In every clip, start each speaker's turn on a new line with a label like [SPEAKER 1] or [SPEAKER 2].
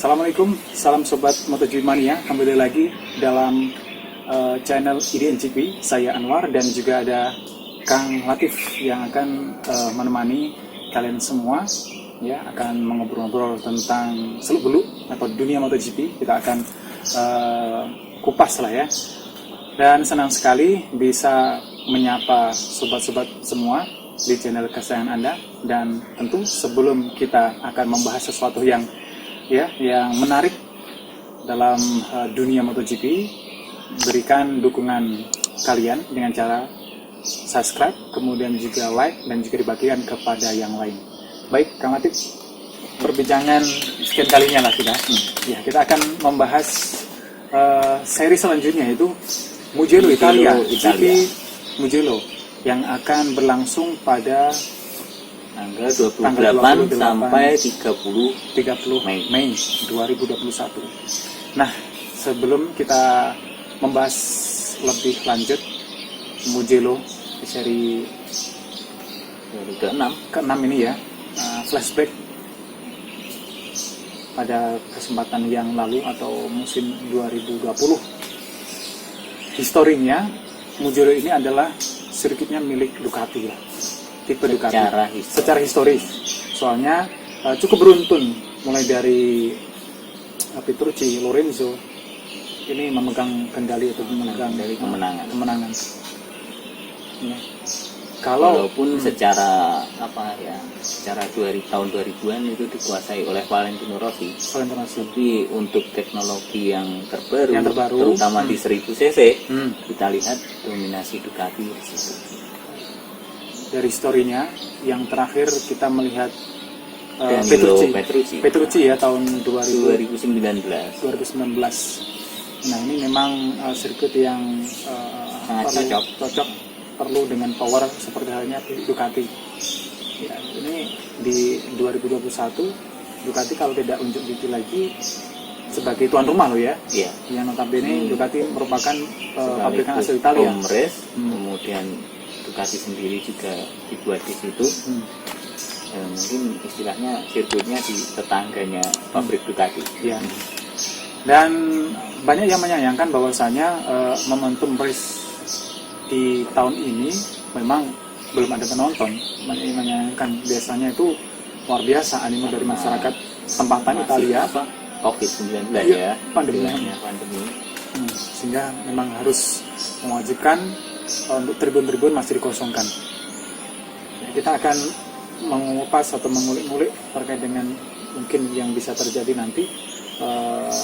[SPEAKER 1] Assalamualaikum, salam sobat MotoGP Mania. Kembali lagi dalam channel IDNGP. Saya Anwar dan juga ada Kang Latif yang akan menemani kalian semua. Ya, akan mengobrol-ngobrol tentang seluk-beluk atau dunia MotoGP. Kita akan kupas lah ya. Dan senang sekali bisa menyapa sobat-sobat semua di channel kesayangan Anda. Dan tentu sebelum kita akan membahas sesuatu yang menarik dalam dunia MotoGP, berikan dukungan kalian dengan cara subscribe, kemudian juga like dan juga dibagikan kepada yang lain. Baik, Kang Latif, perbincangan sekian kalinya lah kita. Ya, kita akan membahas seri selanjutnya, yaitu Mugello Italia, GP Mugello yang akan berlangsung pada
[SPEAKER 2] tanggal 28 sampai 30
[SPEAKER 1] Mei 2021. Nah, sebelum kita membahas lebih lanjut Mugello di seri ke-6 ini ya, flashback pada kesempatan yang lalu atau musim 2020. Historinya, Mugello ini adalah sirkuitnya milik Ducati ya. Tipe Ducati secara historis, soalnya cukup beruntun mulai dari Petrucci, Lorenzo ini memegang kendali atau memegang dari kemenangan. Ya.
[SPEAKER 2] Walaupun secara tahun 2000-an itu dikuasai oleh Valentino Rossi. Tapi untuk teknologi yang terbaru terutama di 1000 cc, kita lihat dominasi Ducati di situ.
[SPEAKER 1] Dari historinya yang terakhir kita melihat Petrucci ya tahun
[SPEAKER 2] 2019.
[SPEAKER 1] Nah, ini memang sirkuit yang sangat cocok, perlu dengan power seperti halnya Ducati. Ya, ini di 2021 Ducati kalau tidak unjuk gigi lagi sebagai tuan rumah loh ya. Iya. Yang notabene Ducati merupakan pabrikan asal Italia.
[SPEAKER 2] Kemudian Ducati sendiri juga dibuat di situ. Mungkin istilahnya sirkuitnya di tetangganya pabrik Ducati.
[SPEAKER 1] Ya. Dan banyak yang menyayangkan bahwasanya momentum race di tahun ini memang belum ada penonton. Banyak yang menyayangkan, biasanya itu luar biasa animo dari masyarakat tempatan Italia.
[SPEAKER 2] COVID-19 ya,
[SPEAKER 1] pandemi. Sehingga memang harus mewajibkan untuk tribun-tribun masih dikosongkan. Kita akan mengupas atau mengulik-ngulik terkait dengan mungkin yang bisa terjadi nanti.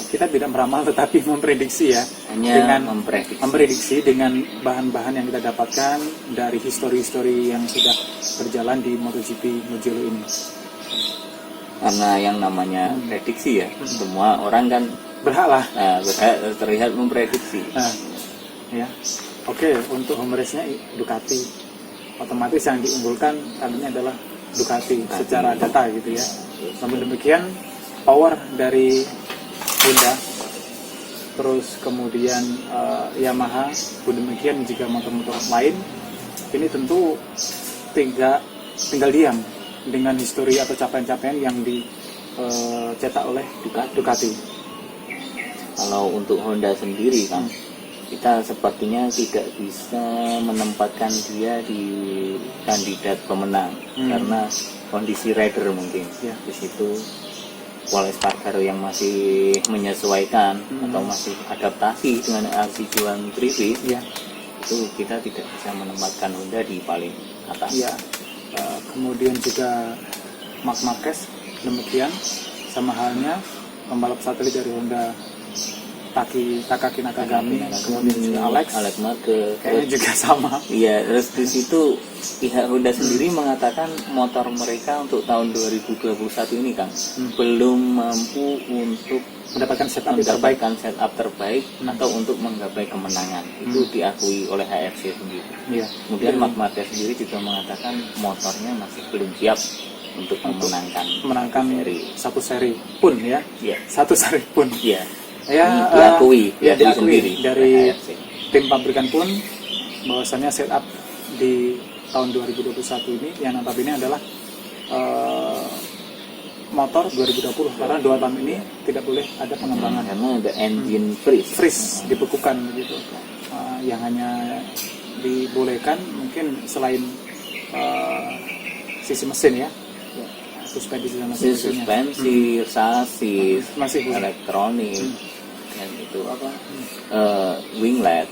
[SPEAKER 1] Kita tidak meramal tetapi memprediksi ya. Dengan memprediksi dengan bahan-bahan yang kita dapatkan dari histori-histori yang sudah berjalan di MotoGP Mugello ini.
[SPEAKER 2] Karena yang namanya prediksi ya, semua orang kan berhak terlihat memprediksi.
[SPEAKER 1] Ya. Oke, untuk home race-nya Ducati, otomatis yang diunggulkan kalinya adalah Ducati secara data gitu ya. Namun demikian power dari Honda, terus kemudian Yamaha, demikian juga motor-motor lain, ini tentu tinggal diam dengan histori atau capaian-capaian yang dicetak oleh Ducati.
[SPEAKER 2] Kalau untuk Honda sendiri kan, kita sepertinya tidak bisa menempatkan dia di kandidat pemenang karena kondisi rider mungkin di situ. Paul Espargaro yang masih menyesuaikan atau masih adaptasi dengan RC1 3V, itu kita tidak bisa menempatkan Honda di paling atas.
[SPEAKER 1] Ya. Kemudian juga Marc Marquez demikian, sama halnya pembalap satelit dari Honda Takaki Nakagami, kemudian juga Alex
[SPEAKER 2] Marquez
[SPEAKER 1] kayaknya juga sama.
[SPEAKER 2] Iya, terus di situ pihak Honda sendiri mengatakan motor mereka untuk tahun 2021 ini kan belum mampu untuk
[SPEAKER 1] mendapatkan setup terbaik
[SPEAKER 2] atau untuk menggapai kemenangan. Itu diakui oleh HRC sendiri.
[SPEAKER 1] Iya.
[SPEAKER 2] Kemudian Marc Marquez sendiri juga mengatakan motornya masih belum siap untuk memenangkan
[SPEAKER 1] satu seri pun ya.
[SPEAKER 2] Iya.
[SPEAKER 1] Satu seri pun.
[SPEAKER 2] Iya.
[SPEAKER 1] Ya,
[SPEAKER 2] diakui
[SPEAKER 1] sendiri dari tim pabrikan pun bahwasannya setup di tahun 2021 ini yang notabene adalah motor 2020 karena 2 tahun ini tidak boleh ada pengembangan.
[SPEAKER 2] Karena ada engine freeze.
[SPEAKER 1] Dibekukan gitu. Yang hanya dibolehkan mungkin selain sisi mesin ya, suspensi sama
[SPEAKER 2] suspensi, sasis,
[SPEAKER 1] masih
[SPEAKER 2] elektronik, dan itu apa? Winglet.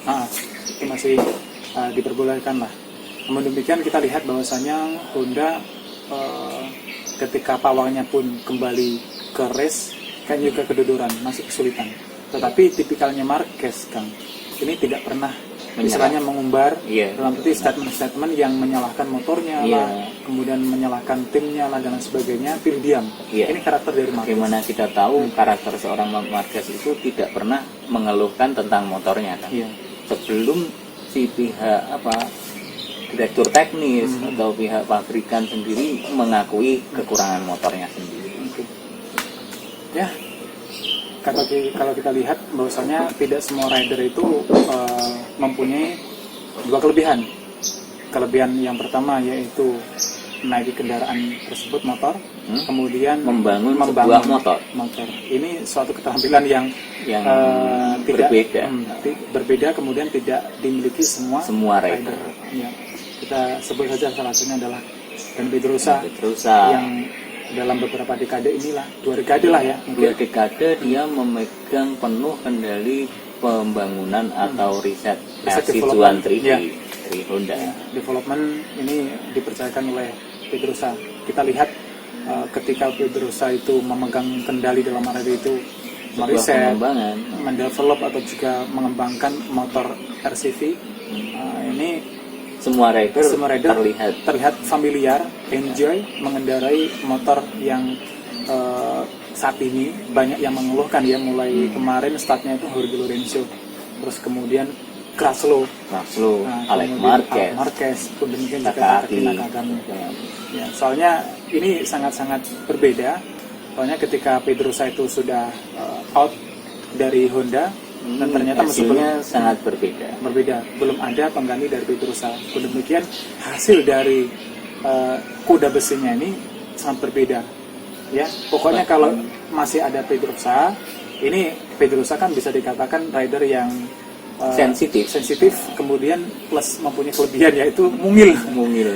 [SPEAKER 1] Itu masih diperbolehkan lah. Namun demikian kita lihat bahwasanya Honda ketika pawangnya pun kembali ke race kan juga kedodoran, masih kesulitan. Tetapi tipikalnya Marquez, Kang, ini tidak pernah istilahnya mengumbar dalam arti statement-statement yang menyalahkan motornya lah, kemudian menyalahkan timnya lah dan sebagainya, pilih diam. Ini karakter dari Marquez.
[SPEAKER 2] Bagaimana kita tahu karakter seorang Marquez itu tidak pernah mengeluhkan tentang motornya kan? Sebelum si pihak direktur teknis atau pihak pabrikan sendiri mengakui kekurangan motornya sendiri.
[SPEAKER 1] Ya, kalau kita lihat bahwasanya tidak semua rider itu mempunyai 2 kelebihan. Kelebihan yang pertama yaitu menaiki kendaraan tersebut motor, kemudian
[SPEAKER 2] membangun sebuah motor.
[SPEAKER 1] Ini suatu keterampilan yang tidak berbeda, kemudian tidak dimiliki semua rider. Ya. Kita sebut saja salah satunya adalah Dan Pedrosa yang dalam beberapa dekade inilah, 2 dekade lah ya.
[SPEAKER 2] 2 dekade dia memegang penuh kendali pembangunan atau riset Tuan 3D dari Honda.
[SPEAKER 1] Development ini dipercayakan oleh Pedrosa. Kita lihat ketika Pedrosa itu memegang kendali dalam area itu, meriset, mendevelop atau juga mengembangkan motor RCV, ini
[SPEAKER 2] semua rider
[SPEAKER 1] terlihat familiar, enjoy mengendarai motor yang saat ini banyak yang mengeluhkan ya, mulai kemarin startnya itu Jorge Lorenzo, terus kemudian Kraslow,
[SPEAKER 2] Alex
[SPEAKER 1] Marquez, pun demikian juga Nakagami. Ya, soalnya ini sangat-sangat berbeda. Soalnya ketika Pedrosa itu sudah out dari Honda, dan ternyata
[SPEAKER 2] mesinnya sangat berbeda.
[SPEAKER 1] Belum ada pengganti dari Pedrosa. Pun demikian hasil dari kuda besinya ini sangat berbeda. Ya, pokoknya kalau masih ada Pedrosa, ini Pedrosa kan bisa dikatakan rider yang sensitif, kemudian plus mempunyai kelebihan yaitu mungil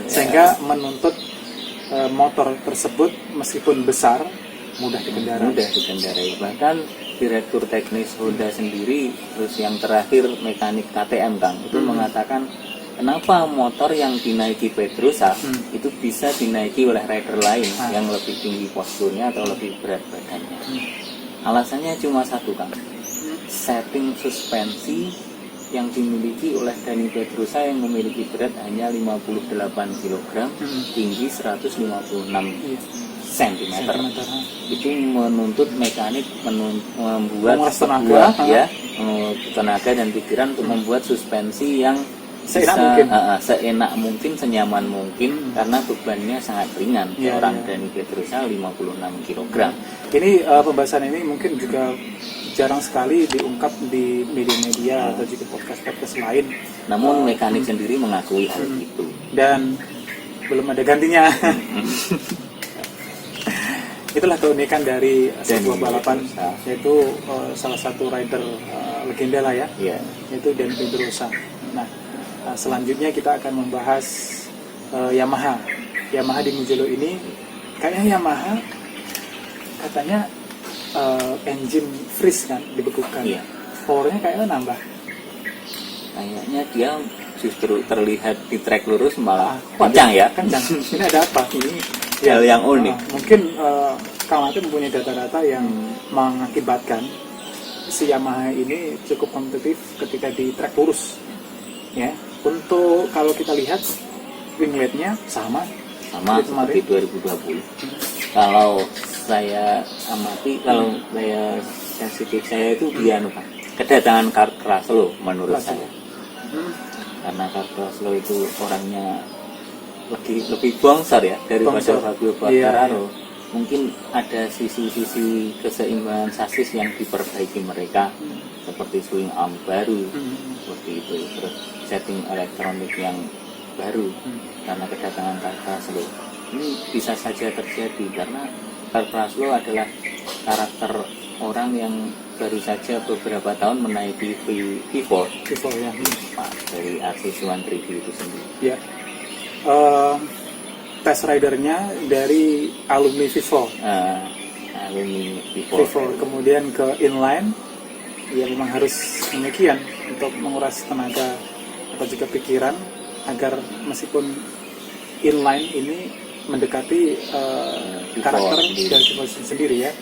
[SPEAKER 1] sehingga menuntut motor tersebut meskipun besar mudah dikendarai.
[SPEAKER 2] Bahkan direktur teknis Honda sendiri, terus yang terakhir mekanik KTM Kang itu mengatakan kenapa motor yang dinaiki Pedrosa itu bisa dinaiki oleh rider lain yang lebih tinggi posturnya atau lebih berat badannya. Alasannya cuma satu Kang, setting suspensi yang dimiliki oleh Dani Pedrosa yang memiliki berat hanya 58 kg, tinggi 156 cm. Itu menuntut mekanik membuat tenaga dan pikiran untuk membuat suspensi yang seenak mungkin, senyaman mungkin, karena bebannya sangat ringan. Seorang Dani Pedrosa 56 kg.
[SPEAKER 1] Ini pembahasan ini mungkin juga jarang sekali diungkap di media-media atau juga podcast-podcast lain.
[SPEAKER 2] Namun mekanik sendiri mengakui hal itu.
[SPEAKER 1] Dan belum ada gantinya. Itulah keunikan dari sebuah balapan, yaitu salah satu rider legenda lah ya, yaitu Dan Pedrosa. Nah, selanjutnya kita akan membahas Yamaha di Mugello ini. Kayaknya Yamaha katanya engine freeze kan, dibekukan. Powernya kayaknya nambah.
[SPEAKER 2] Kayaknya dia justru terlihat di trek lurus malah kencang.
[SPEAKER 1] Ini ada apa? Ini
[SPEAKER 2] hal yang unik.
[SPEAKER 1] Mungkin Kang Latif mempunyai data-data yang mengakibatkan si Yamaha ini cukup kompetitif ketika di trek lurus. Ya, untuk kalau kita lihat wingletnya sama
[SPEAKER 2] seperti 2020. Kalau saya amati, kalau saya sensitif, saya itu kedatangan Kraslow menurut saya. Karena Kraslow itu orangnya lebih bongsor ya daripada Fabio Quartararo. Mungkin ada sisi-sisi keseimbangan sasis yang diperbaiki mereka, seperti swing arm baru, seperti itu, terus setting elektronik yang baru karena kedatangan Kraslow. Ini bisa saja terjadi karena Praslo adalah karakter orang yang baru saja beberapa tahun menaiki V4
[SPEAKER 1] ya.
[SPEAKER 2] dari RC1 Review itu sendiri.
[SPEAKER 1] Ya. Test ridernya dari alumni V4.
[SPEAKER 2] Alumni V4.
[SPEAKER 1] Kemudian ke inline, ya memang harus demikian untuk menguras tenaga atau juga pikiran agar meskipun inline ini mendekati karakter dari V4 sendiri ya.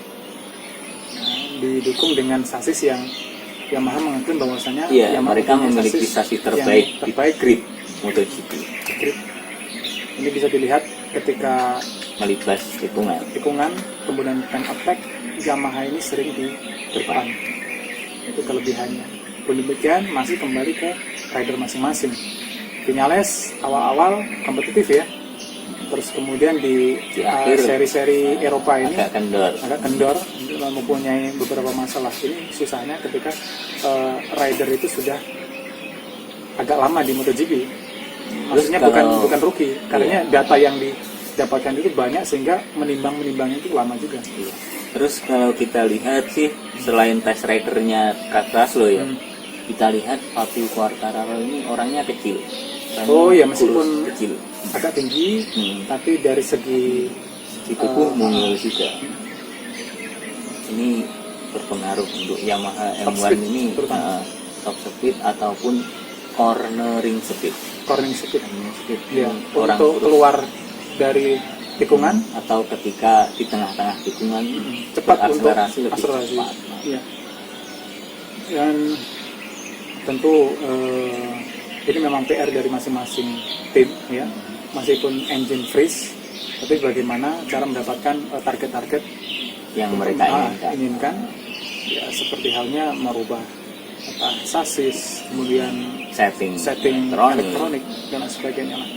[SPEAKER 1] Didukung dengan sasis yang Yamaha mengklaim bahwasanya
[SPEAKER 2] mereka memiliki sasis terbaik
[SPEAKER 1] grip
[SPEAKER 2] MotoGP.
[SPEAKER 1] Ini bisa dilihat ketika
[SPEAKER 2] melibas tikungan,
[SPEAKER 1] kemudian time attack Yamaha ini sering di depan. Itu kelebihannya. Pun demikian masih kembali ke rider masing-masing. Vinales awal-awal kompetitif ya. Terus kemudian di seri-seri Eropa ini agak kendor, mempunyai beberapa masalah. Ini susahnya ketika rider itu sudah agak lama di MotoGP. Maksudnya bukan rookie, karena data yang didapatkan itu banyak sehingga menimbang-menimbangnya itu lama juga.
[SPEAKER 2] Terus kalau kita lihat sih selain test ridernya Praslo ya, kita lihat Fabio Quartararo ini orangnya kecil.
[SPEAKER 1] Meskipun
[SPEAKER 2] kecil,
[SPEAKER 1] agak tinggi, tapi dari segi
[SPEAKER 2] tubuh mungil juga. Ini berpengaruh untuk Yamaha M1 ini top speed ataupun cornering speed.
[SPEAKER 1] Ya, untuk keluar dari tikungan
[SPEAKER 2] atau ketika di tengah-tengah tikungan
[SPEAKER 1] cepat untuk
[SPEAKER 2] lebih cepat.
[SPEAKER 1] Ya. Dan tentu ini memang PR dari masing-masing tim ya, meskipun engine freeze, tapi bagaimana cara mendapatkan target-target
[SPEAKER 2] yang mereka
[SPEAKER 1] inginkan ya, seperti halnya merubah sasis, kemudian setting elektronik dan sebagainya lah.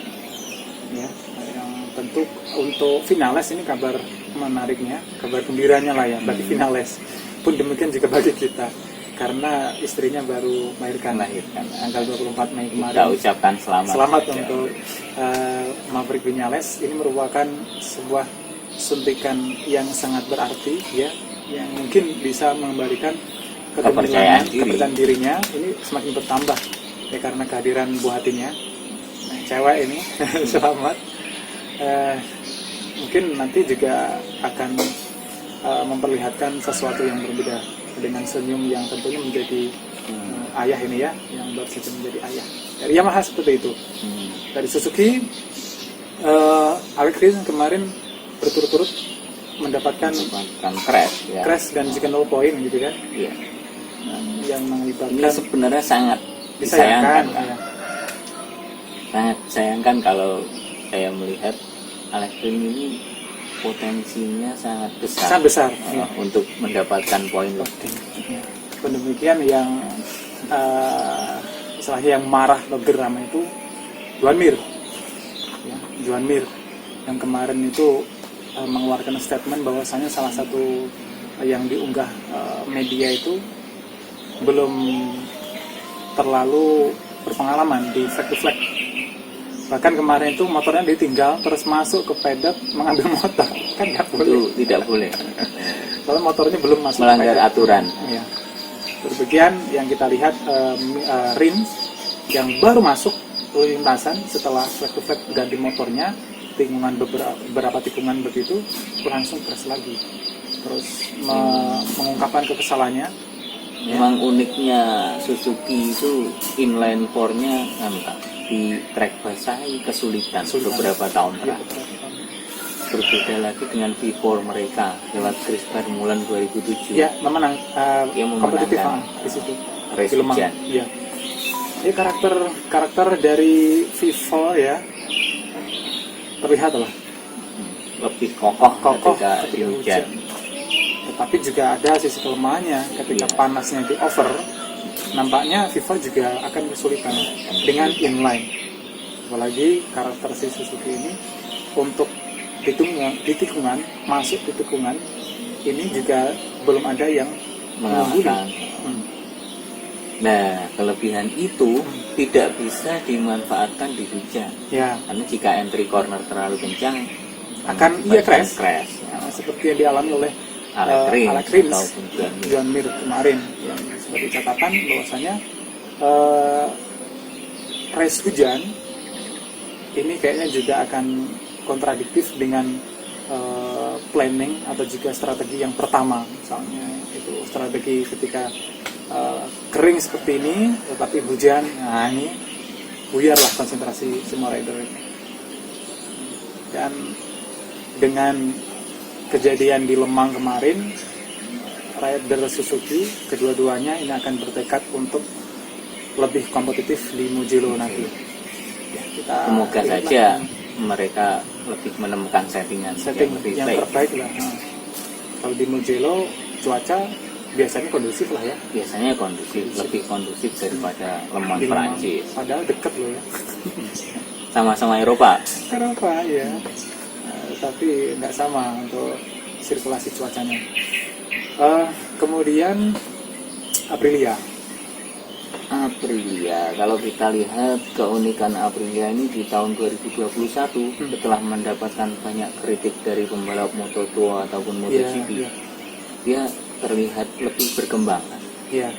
[SPEAKER 1] Ya, yang tentu untuk Vinales ini kabar menariknya, kabar gembiranya lah ya bagi Vinales. Pun demikian juga bagi kita, karena istrinya baru melahirkan tanggal 24 Mei kemarin.
[SPEAKER 2] Kita ucapkan selamat
[SPEAKER 1] untuk Maverick Vinales. Ini merupakan sebuah suntikan yang sangat berarti ya, yang mungkin bisa mengembalikan kepercayaan dirinya ini semakin bertambah ya, karena kehadiran buah hatinya cewek ini. Selamat. Mungkin nanti juga akan memperlihatkan sesuatu yang berbeda dengan senyum yang tentunya menjadi ayah ini ya, yang baru saja menjadi ayah. Dari Yamaha seperti itu. Dari Suzuki, Alex Rins kemarin berturut-turut mendapatkan crash dan juga 0 poin gitu kan.
[SPEAKER 2] Iya.
[SPEAKER 1] Yang mengakibatkan
[SPEAKER 2] ini sebenarnya sangat disayangkan. Sangat disayangkan kalau saya melihat Alex Rins ini potensinya sangat besar untuk mendapatkan poin lebih.
[SPEAKER 1] Demikian yang istilahnya yang marah atau geram itu Joan Mir yang kemarin itu mengeluarkan statement bahwasanya salah satu yang diunggah media itu belum terlalu berpengalaman di flag to flag. Bahkan kemarin itu motornya ditinggal terus masuk ke pedok mengambil motor, kan nggak boleh.
[SPEAKER 2] Itu tidak boleh.
[SPEAKER 1] Soalnya motornya belum masuk
[SPEAKER 2] melanggar aturan.
[SPEAKER 1] Ya. Demikian yang kita lihat Rins yang baru masuk lintasan setelah flag to flag ganti motornya, tikungan beberapa tikungan begitu langsung crash lagi. Terus mengungkapkan kekesalannya.
[SPEAKER 2] Memang uniknya Suzuki itu inline 4-nya di track basah kesulitan beberapa tahun terakhir. Berbeda lagi dengan V4 mereka lewat Chris Vermeulen 2007.
[SPEAKER 1] Ya, memenang kompetitif di situ.
[SPEAKER 2] Race hujan.
[SPEAKER 1] Ya. Ini karakter dari V4 ya terlihat lah
[SPEAKER 2] lebih kokoh ketika hujan.
[SPEAKER 1] Tetapi juga ada sisi kelemahannya ketika panasnya di over. Nampaknya V4 juga akan kesulitan dengan inline. Apalagi karakter si Suzuki ini untuk di tikungan, masuk di tikungan ini juga belum ada yang
[SPEAKER 2] mengalahkan. Nah, kelebihan itu tidak bisa dimanfaatkan di hujan.
[SPEAKER 1] Ya.
[SPEAKER 2] Karena jika entry corner terlalu kencang,
[SPEAKER 1] akan crash.
[SPEAKER 2] Ya.
[SPEAKER 1] Seperti yang dialami oleh Alex Rins
[SPEAKER 2] ataupun
[SPEAKER 1] John Mir kemarin, yang sebagai catatan bahwasanya race hujan ini kayaknya juga akan kontradiktif dengan planning atau juga strategi yang pertama. Misalnya itu strategi ketika kering seperti ini tetapi hujan, nah ini buyarlah konsentrasi semua rider. Dan dengan kejadian di Lemang kemarin, rider Suzuki kedua-duanya ini akan bertekad untuk lebih kompetitif di Mugello nanti. Ya, kita
[SPEAKER 2] semoga saja mereka lebih menemukan setting yang lebih
[SPEAKER 1] yang
[SPEAKER 2] baik.
[SPEAKER 1] terbaik lah. Nah, kalau di Mugello cuaca biasanya kondusif lah ya.
[SPEAKER 2] Biasanya lebih kondusif daripada Lemang
[SPEAKER 1] Di Lemang.
[SPEAKER 2] Perancis.
[SPEAKER 1] Padahal dekat loh ya.
[SPEAKER 2] Sama-sama Eropa.
[SPEAKER 1] Kenapa ya? Tapi nggak sama untuk sirkulasi cuacanya. Kemudian Aprilia,
[SPEAKER 2] kalau kita lihat keunikan Aprilia ini di tahun 2021 setelah mendapatkan banyak kritik dari pembalap Moto2 ataupun MotoGP, dia terlihat lebih berkembang.
[SPEAKER 1] Iya.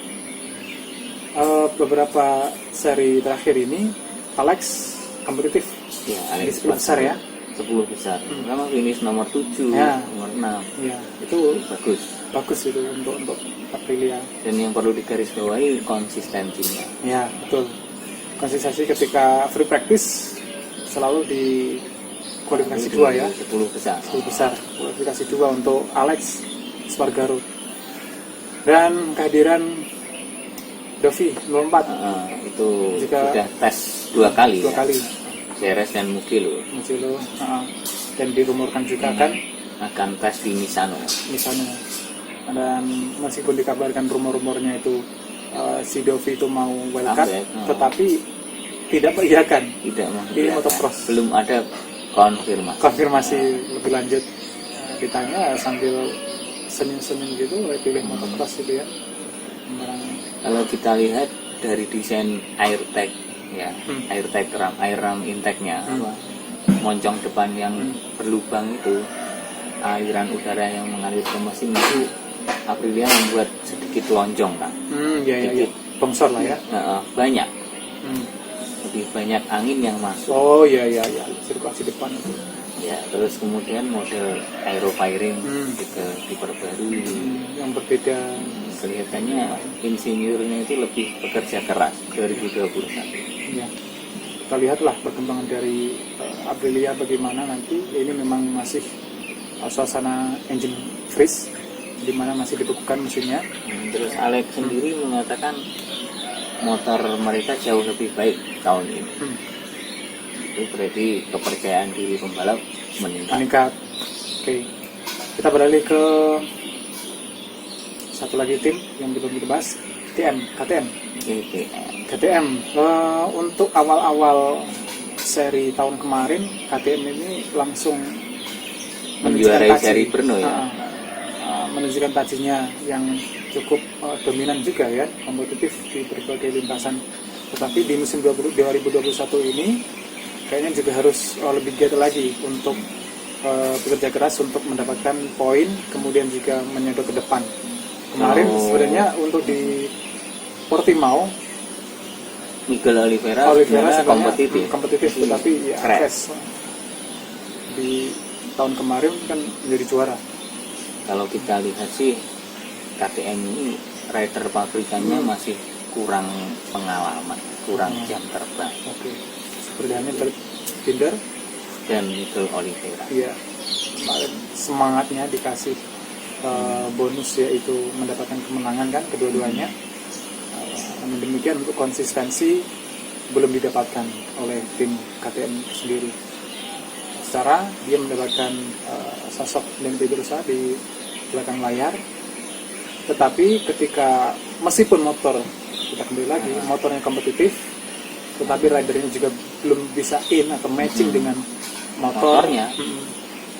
[SPEAKER 1] Beberapa seri terakhir ini Alex kompetitif
[SPEAKER 2] Ya,
[SPEAKER 1] di
[SPEAKER 2] Alex
[SPEAKER 1] 10 besar ya.
[SPEAKER 2] 10 besar. Pertama finish nomor 7,
[SPEAKER 1] Ya.
[SPEAKER 2] nomor 6.
[SPEAKER 1] Iya, itu
[SPEAKER 2] Bagus.
[SPEAKER 1] itu untuk Aprilia.
[SPEAKER 2] Dan yang perlu digarisbawahi konsistensinya.
[SPEAKER 1] Ya, betul. Konsistensi ketika free practice selalu di kualifikasi 2 ya.
[SPEAKER 2] 10 besar.
[SPEAKER 1] 10 besar. Kualifikasi 2 untuk Alex Spargaro. Dan kehadiran Dovi 04
[SPEAKER 2] itu
[SPEAKER 1] juga
[SPEAKER 2] sudah tes 2 kali.
[SPEAKER 1] 2 kali.
[SPEAKER 2] Ceres dan Mugello.
[SPEAKER 1] Dan dirumorkan juga kan
[SPEAKER 2] Akan tes di Misano.
[SPEAKER 1] misalnya. Dan meskipun dikabarkan rumor-rumornya itu si Dovi itu mau wildcard, tetapi tidak mengiyakan.
[SPEAKER 2] Tidak
[SPEAKER 1] Ini motocross.
[SPEAKER 2] Belum ada
[SPEAKER 1] Konfirmasi lebih lanjut. Ditanya sambil senyum-senyum gitu, pilih motocross gitu ya.
[SPEAKER 2] Kalau kita lihat dari desain air tag, ya, air ram intake-nya, moncong depan yang berlubang itu, aliran udara yang mengalir ke mesin itu, Aprilia membuat sedikit lonjong, kan?
[SPEAKER 1] Iya. Bongsor lah ya.
[SPEAKER 2] Banyak. Lebih banyak angin yang masuk.
[SPEAKER 1] Oh iya, sirkulasi depan itu.
[SPEAKER 2] Ya, terus kemudian model aerofiring juga diperbarui.
[SPEAKER 1] Yang berbeda.
[SPEAKER 2] Kelihatannya insinyurnya itu lebih bekerja keras 2021.
[SPEAKER 1] Ya. Kita lihatlah perkembangan dari Aprilia bagaimana nanti. Ini memang masih suasana engine freeze, di mana masih dibekukan mesinnya.
[SPEAKER 2] Terus Alex sendiri mengatakan motor mereka jauh lebih baik tahun ini. Itu berarti kepercayaan diri pembalap meningkat.
[SPEAKER 1] Oke. Kita beralih ke satu lagi tim yang belum kita bahas, KTM. Untuk awal-awal seri tahun kemarin, KTM ini langsung
[SPEAKER 2] menjuarai seri Brno ya.
[SPEAKER 1] Menunjukkan tajinya yang cukup dominan juga ya, kompetitif di berbagai lintasan. Tetapi di musim 2021 ini kayaknya juga harus lebih giat lagi untuk bekerja keras untuk mendapatkan poin, kemudian juga menyedot ke depan. Kemarin sebenarnya untuk di Portimao
[SPEAKER 2] Miguel Oliveira
[SPEAKER 1] kompetitif tetapi ya crash di tahun kemarin kan menjadi juara.
[SPEAKER 2] Kalau kita lihat sih KTM ini rider pabrikannya masih kurang pengalaman, kurang jam terbang.
[SPEAKER 1] Oke. Seperti halnya Binder
[SPEAKER 2] dan Miguel Oliveira.
[SPEAKER 1] Iya. Kemarin semangatnya dikasih bonus yaitu mendapatkan kemenangan kan kedua-duanya. Namun demikian untuk konsistensi belum didapatkan oleh tim KTM sendiri. Secara dia mendapatkan sosok dan Pedrosa di belakang layar, tetapi ketika meskipun motor kita kembali lagi motornya kompetitif, tetapi ridernya juga belum bisa in atau matching dengan motornya.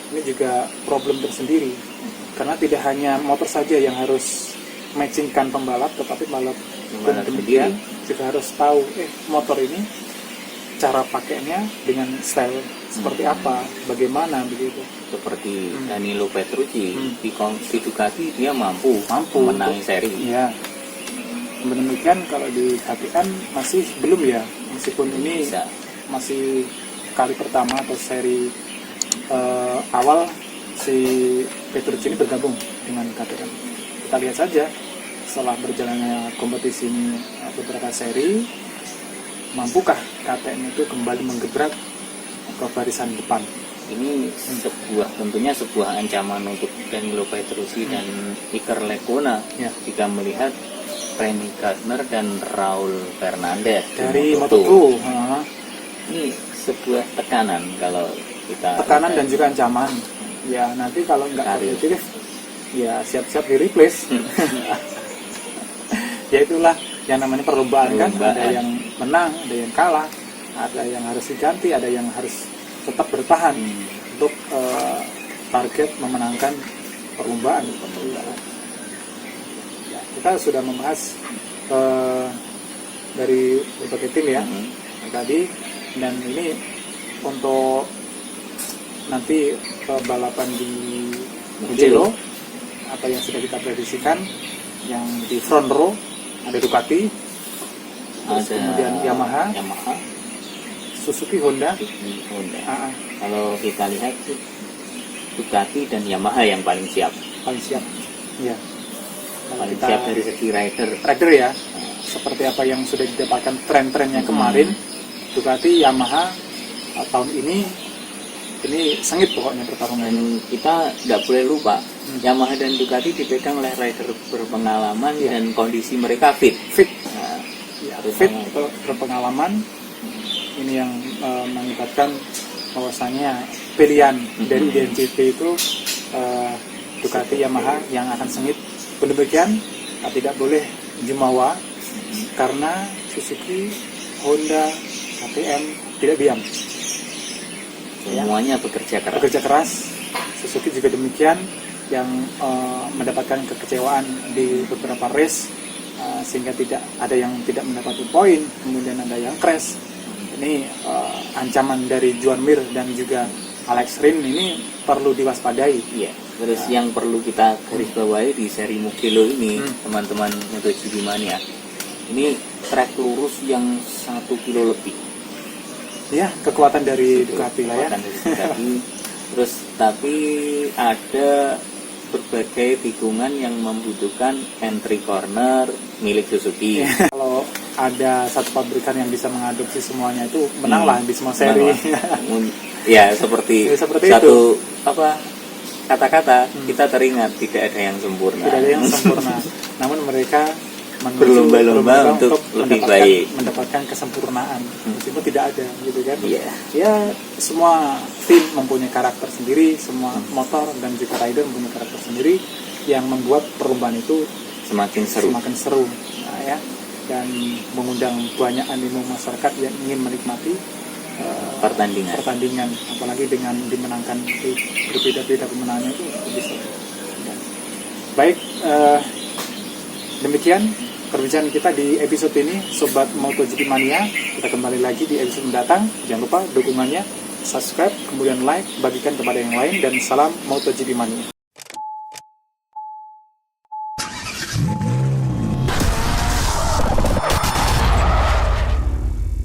[SPEAKER 1] Ini juga problem tersendiri karena tidak hanya motor saja yang harus matchingkan pembalap, tetapi balap demikian juga harus tahu motor ini cara pakainya dengan style seperti apa, bagaimana begitu.
[SPEAKER 2] Seperti Danilo Petrucci di Ducati dia mampu menangi seri.
[SPEAKER 1] Ya. Demikian kalau di KTM masih belum ya, meskipun ini masih kali pertama atau seri awal si Petrucci ini bergabung dengan KTM. Kita lihat saja setelah berjalannya kompetisi ini beberapa seri, mampukah KTM itu kembali menggebrak ke barisan depan?
[SPEAKER 2] Ini tentunya sebuah ancaman untuk Danilo Petrucci dan Iker Lecuona jika melihat Remy Gardner dan Raul Fernandez
[SPEAKER 1] dari Moto2.
[SPEAKER 2] Ini sebuah tekanan kalau kita
[SPEAKER 1] dan juga ancaman. Ya nanti kalau nggak kompetitif, ya siap-siap di replace. Ya itulah yang namanya perlombaan kan, ada yang menang, ada yang kalah, ada yang harus diganti, ada yang harus tetap bertahan untuk target memenangkan perlombaan. Ya, kita sudah membahas dari berbagai tim ya tadi, dan ini untuk nanti balapan di Mugello apa yang sudah kita prediksikan, yang di front row ada Ducati, kemudian Yamaha, Suzuki, Honda.
[SPEAKER 2] Kalau kita lihat Ducati dan Yamaha yang paling siap.
[SPEAKER 1] Ya.
[SPEAKER 2] Paling siap dari segi rider
[SPEAKER 1] ya. Seperti apa yang sudah didapatkan tren-trennya kemarin, Ducati, Yamaha tahun ini sengit pokoknya pertarungan.
[SPEAKER 2] Dan kita nggak boleh lupa Yamaha dan Ducati dipegang oleh rider berpengalaman dan kondisi mereka fit.
[SPEAKER 1] Fit berpengalaman. Ini yang mengibatkan bahwasanya pilihan dari IDNCP itu Ducati, Yamaha yang akan sengit. Demikian tidak boleh jumawa karena Suzuki, Honda, KTM tidak diam.
[SPEAKER 2] Semuanya bekerja
[SPEAKER 1] keras. Suzuki juga demikian, yang mendapatkan kekecewaan di beberapa race sehingga ada yang tidak mendapati poin, kemudian ada yang crash. Ini ancaman dari Joan Mir dan juga Alex Rins ini perlu diwaspadai.
[SPEAKER 2] Iya. Terus yang perlu kita garis bawahi di seri Mugello ini, teman-teman MotoGP Mania, ini trek lurus yang 1 kilo lebih.
[SPEAKER 1] Ya, kekuatan dari Ducati lah ya.
[SPEAKER 2] Terus tapi ada berbagai tikungan yang membutuhkan entry corner milik Suzuki.
[SPEAKER 1] Kalau ada satu pabrikan yang bisa mengadopsi semuanya itu menanglah di semua seri.
[SPEAKER 2] Ya seperti satu itu. Kata-kata kita teringat tidak ada yang sempurna.
[SPEAKER 1] Tidak ada yang sempurna. Namun mereka
[SPEAKER 2] berlomba-lomba untuk lebih baik,
[SPEAKER 1] mendapatkan kesempurnaan. Meskipun tidak ada, gitu kan? Ya semua tim mempunyai karakter sendiri, semua motor dan juga rider mempunyai karakter sendiri yang membuat perlombaan itu
[SPEAKER 2] semakin seru.
[SPEAKER 1] Nah, ya, dan mengundang banyak animo masyarakat yang ingin menikmati pertandingan, apalagi dengan dimenangkan itu berbeda-beda pemenangnya itu bisa. Baik, demikian perbincangan kita di episode ini, Sobat MotoGP Mania. Kita kembali lagi di episode mendatang. Jangan lupa dukungannya, subscribe, kemudian like, bagikan kepada yang lain, dan salam MotoGP Mania.